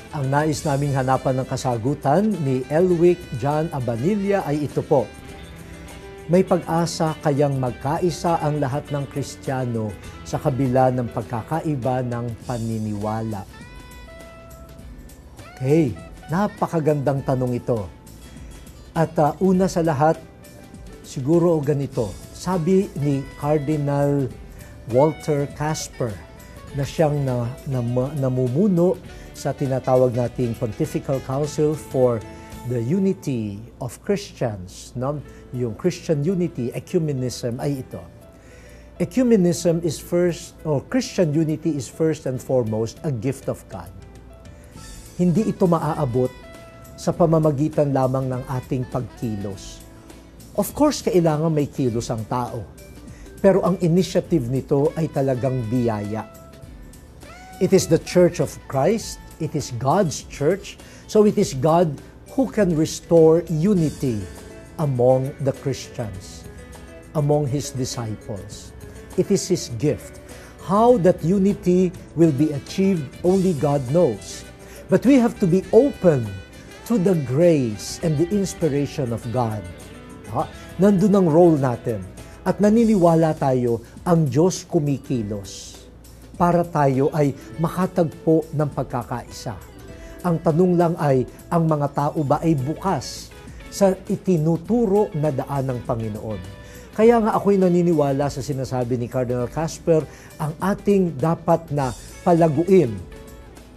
Ang nais naming hanapan ng kasagutan ni Elwick John Abanilla ay ito po. May pag-asa kayang magkaisa ang lahat ng Kristiyano sa kabila ng pagkakaiba ng paniniwala. Okay, napakagandang tanong ito. At una sa lahat, siguro ganito, sabi ni Cardinal Walter Casper na siyang namumuno sa tinatawag nating Pontifical Council for the Unity of Christians, no? Yung Christian unity, ecumenism ay ito. Ecumenism is first, or Christian unity is first and foremost a gift of God. Hindi ito maaabot sa pamamagitan lamang ng ating pagkilos. Of course, kailangan may kilos ang tao. Pero ang initiative nito ay talagang biyaya. It is the Church of Christ. It is God's church. So it is God who can restore unity among the Christians, among His disciples. It is His gift. How that unity will be achieved, only God knows. But we have to be open to the grace and the inspiration of God. Nandun ang role natin. At naniniwala tayo, ang Diyos kumikilos para tayo ay makatagpo ng pagkakaisa. Ang tanong lang ay, ang mga tao ba ay bukas sa itinuturo na daan ng Panginoon? Kaya nga ako'y naniniwala sa sinasabi ni Cardinal Casper, ang ating dapat na palaguin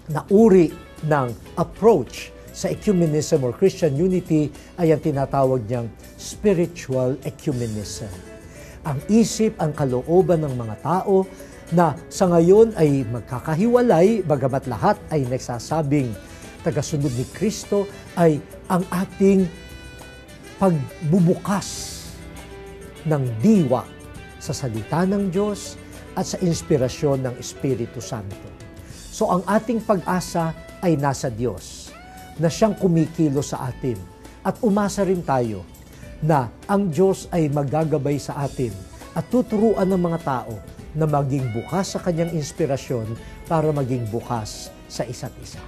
na uri ng approach sa ecumenism or Christian unity ay ang tinatawag niyang spiritual ecumenism. Ang isip, ang kalooban ng mga tao na sa ngayon ay magkakahiwalay, bagamat lahat ay nagsasabing tagasunod ni Kristo, ay ang ating pagbubukas ng diwa sa salita ng Diyos at sa inspirasyon ng Espiritu Santo. So ang ating pag-asa ay nasa Diyos, na siyang kumikilos sa atin. At umasa rin tayo na ang Diyos ay magagabay sa atin at tuturuan ng mga tao na maging bukas sa kanyang inspirasyon para maging bukas sa isa't isa.